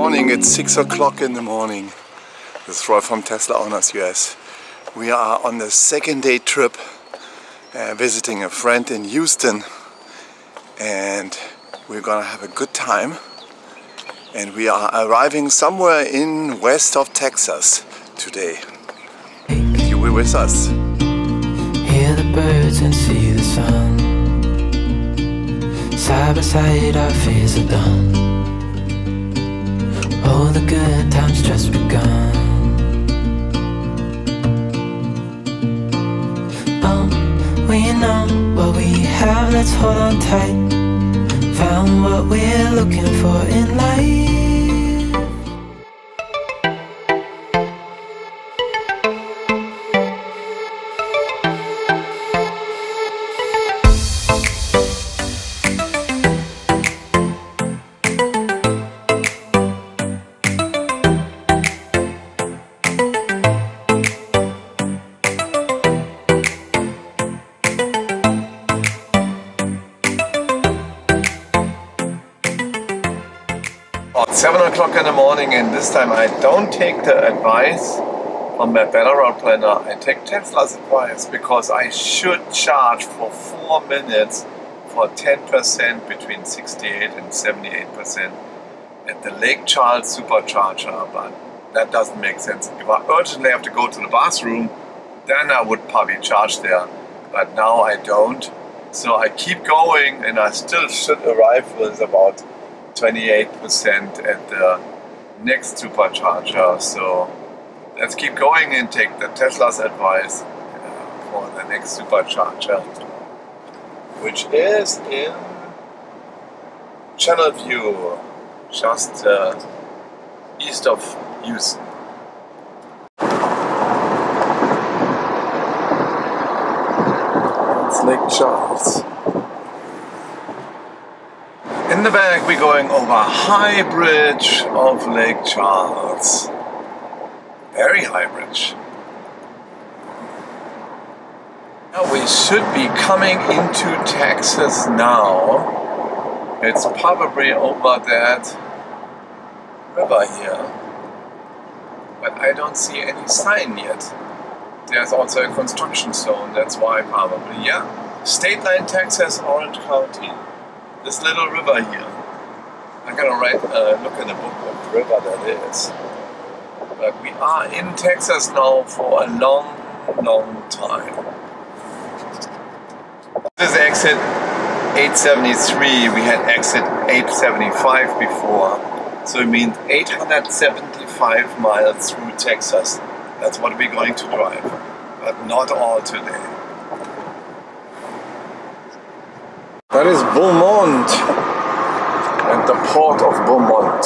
morning, it's 6 o'clock in the morning. This is Roy from Tesla Owners US. We are on the second day trip visiting a friend in Houston, and we're gonna have a good time. And we are arriving somewhere in west of Texas today. You will with us. Hear the birds and see the sun. Side by side our fears are done. All the good times just begun. Oh, we know what we have, let's hold on tight. Found what we're looking for in life. About 7 o'clock in the morning, and this time I don't take the advice from my battle route planner. I take Tesla's advice because I should charge for 4 minutes for 10% between 68 and 78% at the Lake Charles Supercharger, but that doesn't make sense. If I urgently have to go to the bathroom, then I would probably charge there, but now I don't. So I keep going, and I still should arrive with about 28% at the next supercharger. So let's keep going and take the Tesla's advice for the next supercharger, which is in Channel View, just east of Houston. It's Lake Charles. In the back we're going over high bridge of Lake Charles. Very high bridge. Now we should be coming into Texas now. It's probably over that river here. But I don't see any sign yet. There's also a construction zone, that's why probably, yeah. State line Texas, Orange County. This little river here. I'm gonna look in the book what river that is. But we are in Texas now for a long, long time. This is exit 873. We had exit 875 before. So it means 875 miles through Texas. That's what we're going to drive. But not all today. That is Beaumont, and the port of Beaumont.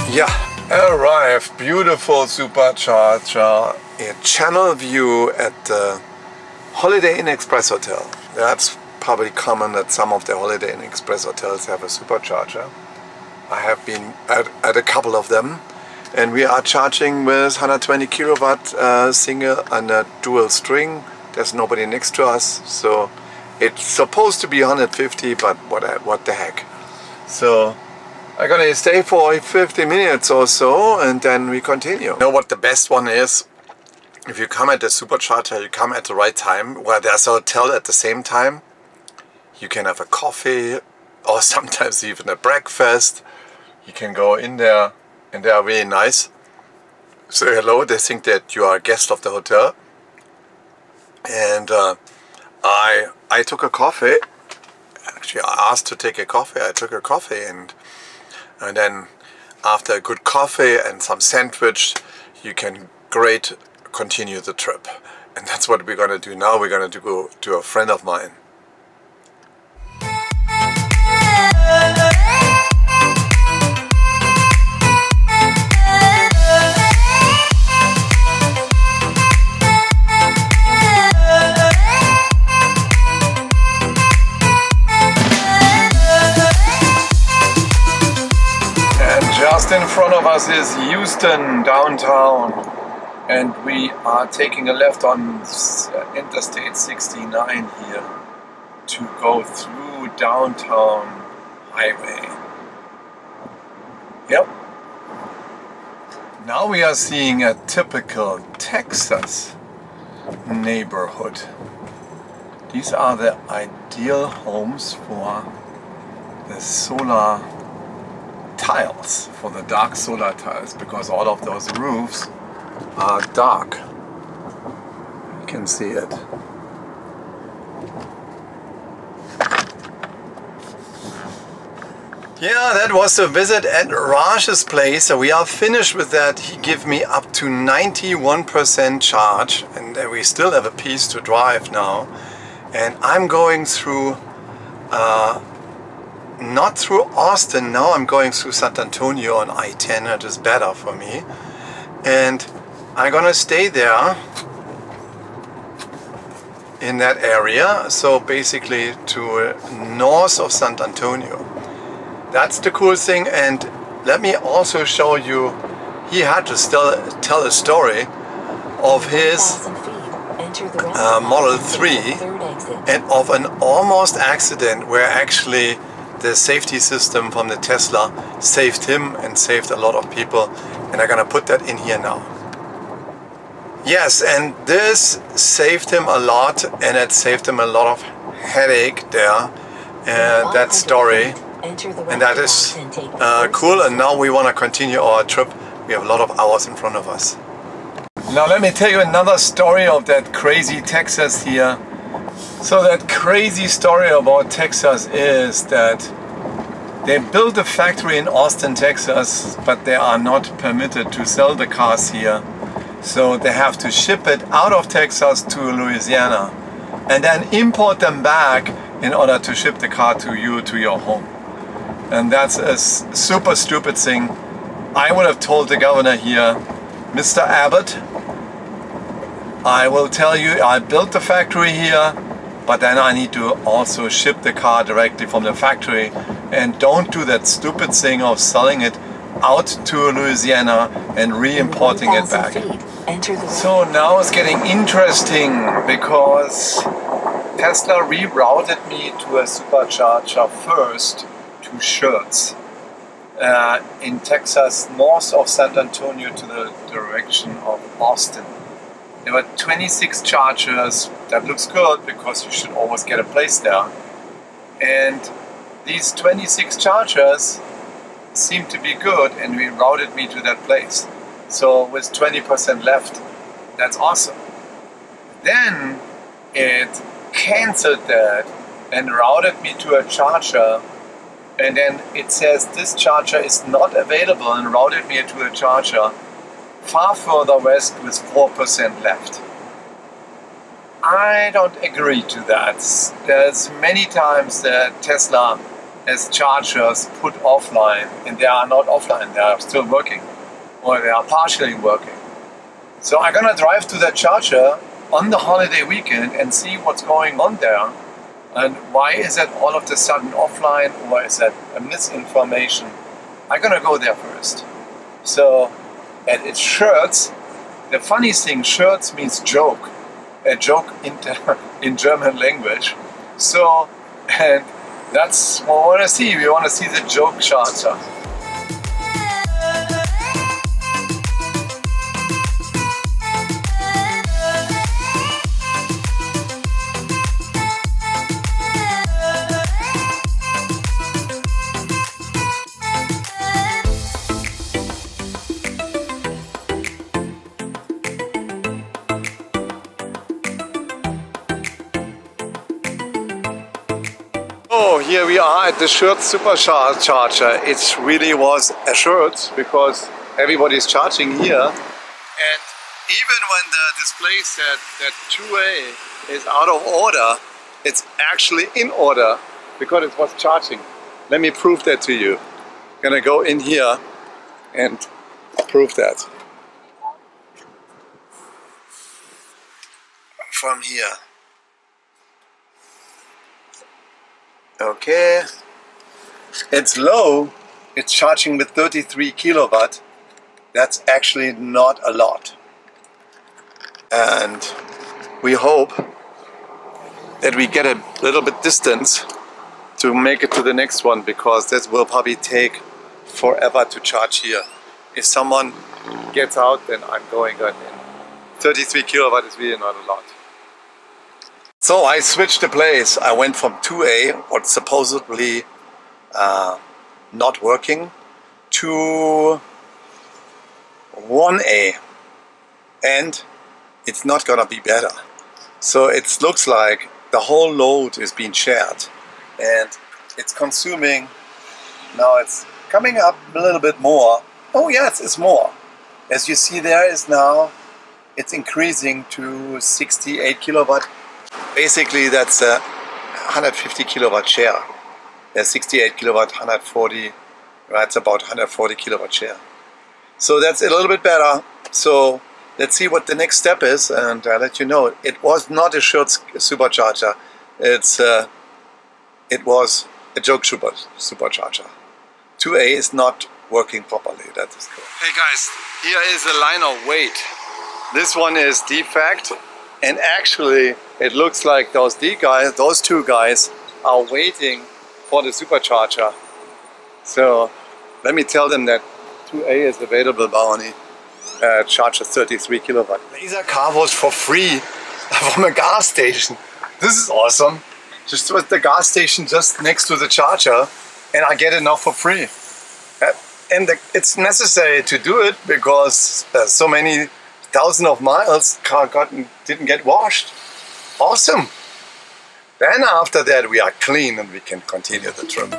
Yeah, arrived, beautiful supercharger in Channel View at the Holiday Inn Express Hotel. That's probably common that some of the Holiday Inn Express hotels have a supercharger. I have been at a couple of them, and we are charging with 120 kilowatt single and a dual string. There's nobody next to us, so it's supposed to be 150, but what the heck. So I'm gonna stay for 50 minutes or so, and then we continue. You know what the best one is? If you come at the supercharger, you come at the right time, where there's a hotel at the same time. You can have a coffee, or sometimes even a breakfast. You can go in there, and they are really nice. Say hello, they think that you are a guest of the hotel. And I took a coffee. Actually, I asked to take a coffee. I took a coffee, and then after a good coffee and some sandwich, you can continue the trip. And that's what we're gonna do now. We're gonna go to a friend of mine. front of us is Houston downtown, and we are taking a left on Interstate 69 here to go through downtown highway. Yep. Now we are seeing a typical Texas neighborhood. These are the ideal homes for the solar tiles, for the dark solar tiles, because all of those roofs are dark. You can see it. Yeah, that was a visit at Raj's place. So we are finished with that. He gave me up to 91% charge, and we still have a piece to drive now. And I'm going through, not through Austin now, I'm going through San Antonio on I-10, which is better for me. And I'm gonna stay there in that area, so basically to north of San Antonio. That's the cool thing. And let me also show you, he had to still tell a story of his Model 3 and of an almost accident where actually the safety system from the Tesla saved him and saved a lot of people, and I'm gonna put that in here now. Yes, and this saved him a lot, and it saved him a lot of headache there, and that story. And that is cool, and now we want to continue our trip. We have a lot of hours in front of us. Now let me tell you another story of that crazy Texas here. So that crazy story about Texas is that they built a factory in Austin, Texas, but they are not permitted to sell the cars here. So they have to ship it out of Texas to Louisiana and then import them back in order to ship the car to you, to your home. And that's a super stupid thing. I would have told the governor here, Mr. Abbott, I will tell you, I built the factory here, but then I need to also ship the car directly from the factory, and don't do that stupid thing of selling it out to Louisiana and re-importing it back. So now it's getting interesting, because Tesla rerouted me to a supercharger first to Schertz in Texas, north of San Antonio to the direction of Austin. There were 26 chargers. That looks good because you should always get a place there. And these 26 chargers seemed to be good, and we routed me to that place. So with 20% left, that's awesome. Then it canceled that and routed me to a charger, and then it says this charger is not available, and routed me to a charger far further west with 4% left. I don't agree to that. There's many times that Tesla has chargers put offline, and they are not offline, they are still working, or they are partially working. So I'm gonna drive to that charger on the holiday weekend and see what's going on there. And why is it all of a sudden offline, or is that a misinformation? I'm gonna go there first. So, and it's Schertz. The funny thing, Schertz means joke. A joke in German language. So, and that's what we want to see. We want to see the joke charger. Oh, here we are at the Schertz Supercharger. It really was a Schertz because everybody's charging here. And even when the display said that 2A is out of order, it's actually in order because it was charging. Let me prove that to you. I'm gonna go in here and prove that. From here. Okay, it's low, it's charging with 33 kilowatt. That's actually not a lot. And we hope that we get a little bit distance to make it to the next one, because this will probably take forever to charge here. If someone gets out, then I'm going in. 33 kilowatt is really not a lot. So I switched the place. I went from 2A, what's supposedly not working, to 1A, and it's not gonna be better. So it looks like the whole load is being shared, and it's consuming. Now it's coming up a little bit more. Oh yes, it's more. As you see, there is now, it's increasing to 68 kilowatt. Basically that's a 150 kilowatt share. There's 68 kilowatt, 140, right, it's about 140 kilowatt share. So that's a little bit better. So let's see what the next step is, and I'll let you know. It was not a short supercharger. It was a joke supercharger. 2A is not working properly, that is correct. Hey guys, here is the liner weight. This one is defect, and actually it looks like those two guys are waiting for the supercharger. So let me tell them that 2A is available, but only charges 33 kilowatt. Laser car wash for free from a gas station. This is awesome. Just with the gas station just next to the charger, and I get it now for free. And it's necessary to do it because so many thousands of miles car didn't get washed. Awesome. Then after that we are clean and we can continue the trip.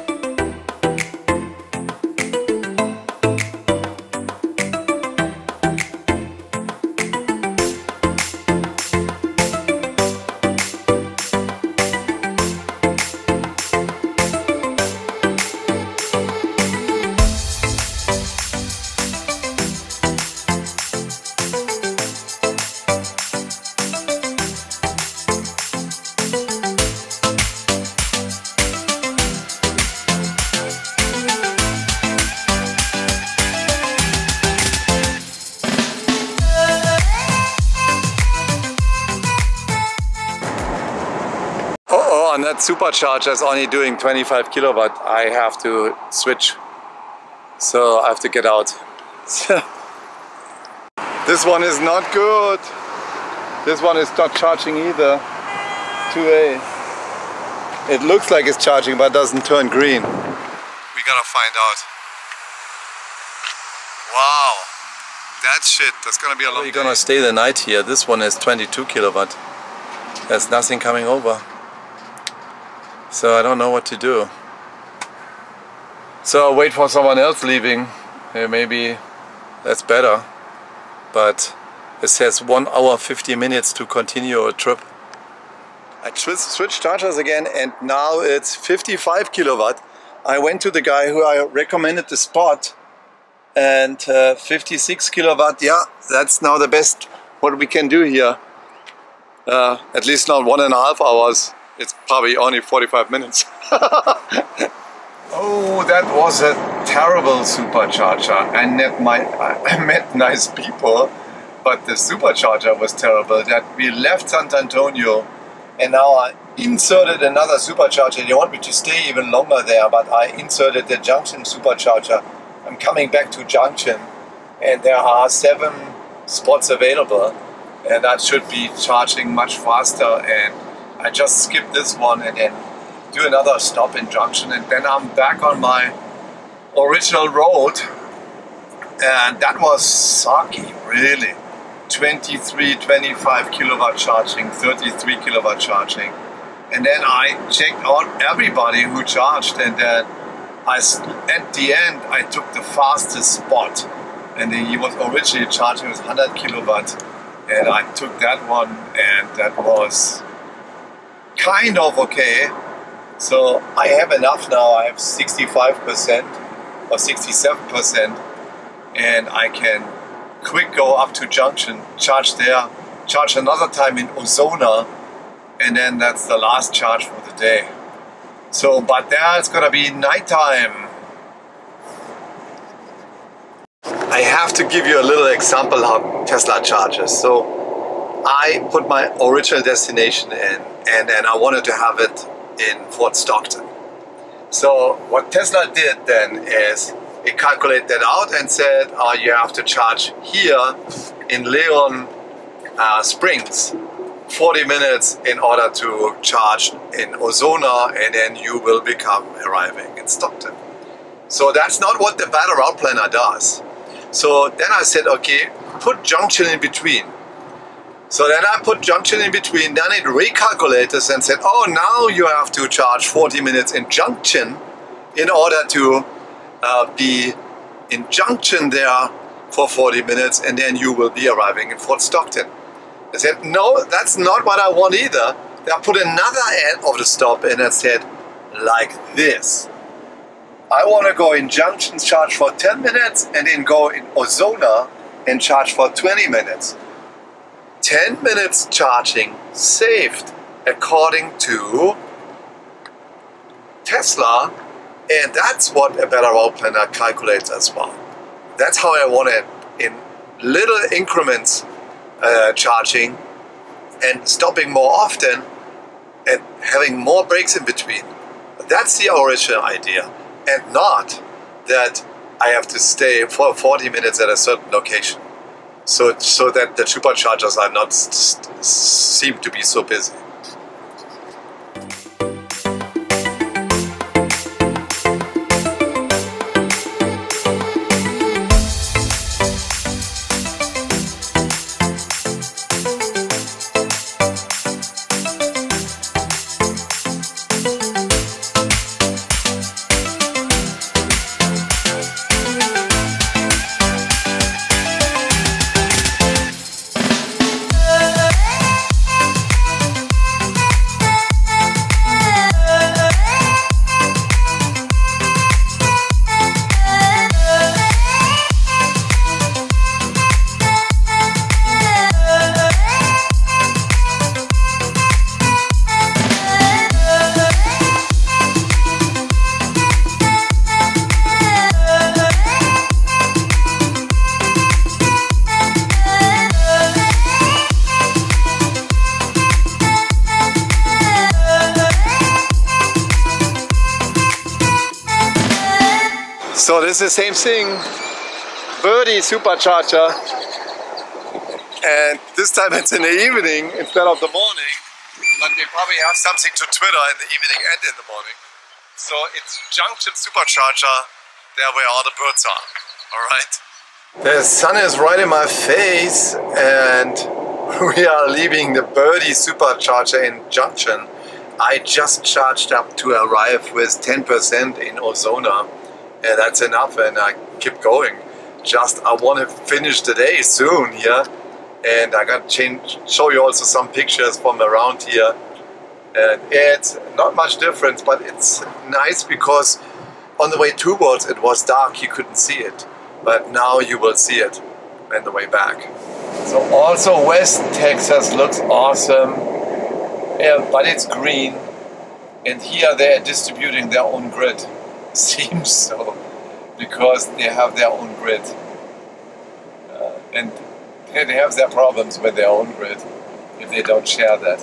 And that supercharger is only doing 25 kilowatt. I have to switch, so I have to get out. This one is not good. This one is not charging either. 2A. It looks like it's charging, but doesn't turn green. We gotta find out. Wow, that's shit. That's gonna be a long day. We're gonna stay the night here. This one is 22 kilowatt. There's nothing coming over. So I don't know what to do. So I'll wait for someone else leaving. Maybe that's better. But it says 1 hour 50 minutes to continue a trip. I switched chargers again, and now it's 55 kilowatt. I went to the guy who I recommended the spot, and 56 kilowatt, yeah, that's now the best what we can do here. At least not 1.5 hours. It's probably only 45 minutes. Oh, that was a terrible supercharger. I met nice people, but the supercharger was terrible. That we left San Antonio, and now I inserted another supercharger. They want me to stay even longer there, but I inserted the Junction supercharger. I'm coming back to Junction, and there are 7 spots available, and that should be charging much faster. And I just skip this one and then do another stop in Junction, and then I'm back on my original road. And that was sucky, really. 23-25 kilowatt charging, 33 kilowatt charging. And then I checked out everybody who charged, and then at the end I took the fastest spot, and he was originally charging with 100 kilowatt, and I took that one, and that was kind of okay. So I have enough now. I have 65% or 67%, and I can quick go up to Junction, charge there, charge another time in Ozona, and then that's the last charge for the day. So, but there it's gonna be nighttime. I have to give you a little example how Tesla charges. So I put my original destination in, and then I wanted to have it in Fort Stockton. So what Tesla did then is it calculated that out and said, oh, you have to charge here in Leon Springs 40 minutes in order to charge in Ozona, and then you will become arriving in Stockton. So that's not what the battle route planner does. So then I said, okay, put junction in between. So then I put junction in between, then it recalculated and said, oh, now you have to charge 40 minutes in junction in order to be in junction there for 40 minutes, and then you will be arriving in Fort Stockton. I said, no, that's not what I want either. Then I put another end of the stop in and said, like this. I want to go in junction, charge for 10 minutes, and then go in Ozona and charge for 20 minutes. 10 minutes charging saved according to Tesla, and that's what a better route planner calculates as well. That's how I want it, in little increments charging and stopping more often and having more breaks in between. That's the original idea, and not that I have to stay for 40 minutes at a certain location. So that the superchargers are not seem to be so busy. So this is the same thing, Birdie supercharger, and this time it's in the evening instead of the morning, but they probably have something to Twitter in the evening and in the morning. So it's junction supercharger, there where all the birds are, alright? The sun is right in my face and we are leaving the Birdie supercharger in junction. I just charged up to arrive with 10% in Ozona. Yeah, that's enough, and I keep going. Just I want to finish the day soon here, and I got to show you also some pictures from around here. And it's not much difference, but it's nice because on the way towards it was dark, you couldn't see it, but now you will see it on the way back. So also West Texas looks awesome, yeah, but it's green, and here they're distributing their own grid. Seems so, because they have their own grid, and they have their problems with their own grid if they don't share that.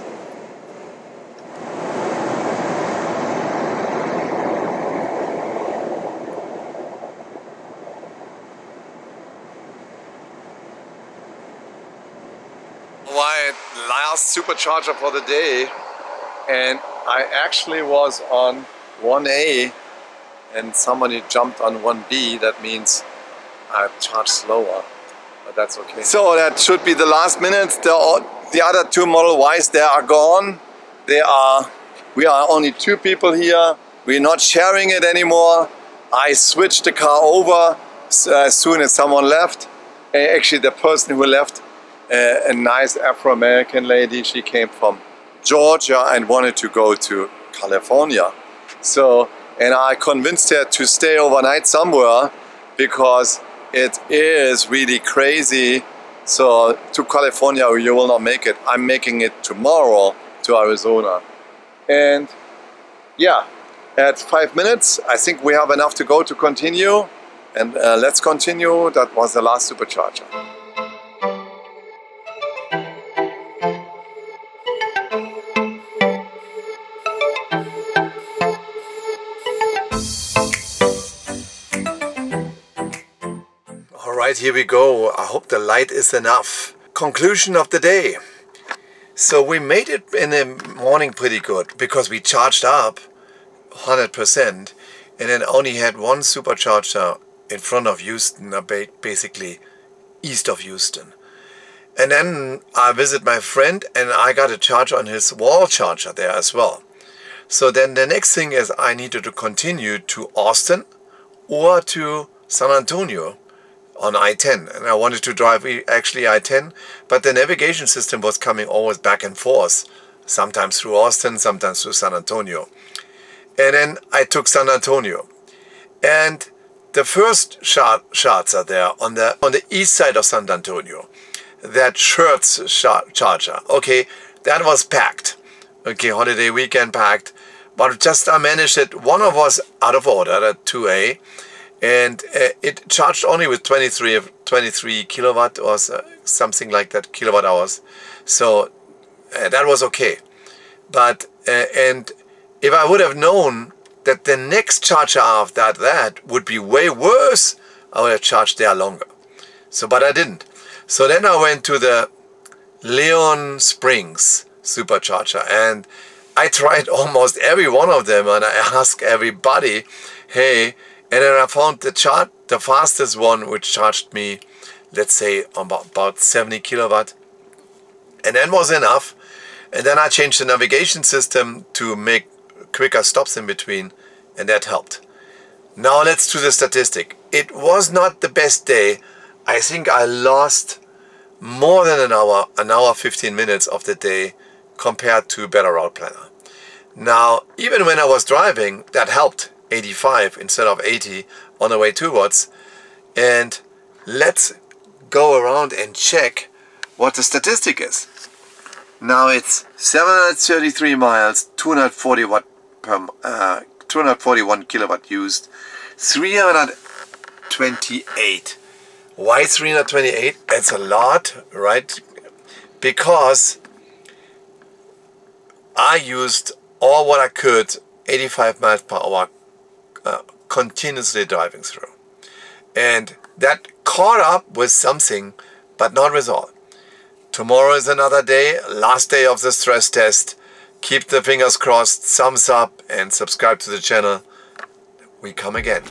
My last supercharger for the day, and I actually was on 1A and somebody jumped on 1B. That means I charge slower, but that's okay. So that should be the last minutes. The other two Model Ys, they are gone. We are only two people here. We're not sharing it anymore. I switched the car over as soon as someone left. Actually, the person who left, a nice Afro-American lady, she came from Georgia and wanted to go to California. So, and I convinced her to stay overnight somewhere because it is really crazy. So to California you will not make it. I'm making it tomorrow to Arizona. And yeah, at 5 minutes I think we have enough to go to continue. And let's continue. That was the last supercharger. Alright, here we go. I hope the light is enough. Conclusion of the day. So we made it in the morning pretty good because we charged up 100% and then only had one supercharger in front of Houston, basically east of Houston. And then I visit my friend and I got a charger on his wall charger there as well. So then the next thing is I needed to continue to Austin or to San Antonio on I-10, and I wanted to drive actually I-10, but the navigation system was coming always back and forth, sometimes through Austin, sometimes through San Antonio. And then I took San Antonio, and the first charger there on the east side of San Antonio, that Schurz charger, okay, that was packed, okay, holiday weekend packed, but just I managed it. One of us out of order, at 2A, and it charged only with 23 kilowatt or something like that, kilowatt hours. So that was okay. But and if I would have known that the next charger after that would be way worse, I would have charged there longer. So, but I didn't. So then I went to the Leon Springs supercharger, and I tried almost every one of them, and I asked everybody, hey. And then I found the fastest one, which charged me, let's say, about 70 kilowatt. And that was enough. And then I changed the navigation system to make quicker stops in between, and that helped. Now let's do the statistic. It was not the best day. I think I lost more than an hour 15 minutes of the day compared to Better Route Planner. Now, even when I was driving, that helped. 85 instead of 80 on the way towards. And let's go around and check what the statistic is. Now it's 733 miles, 241 kilowatt used, 328. Why 328? It's a lot, right? Because I used all what I could, 85 miles per hour, continuously driving through. And that caught up with something, but not with all. Tomorrow is another day, last day of the stress test. Keep the fingers crossed, thumbs up, and subscribe to the channel. We come again.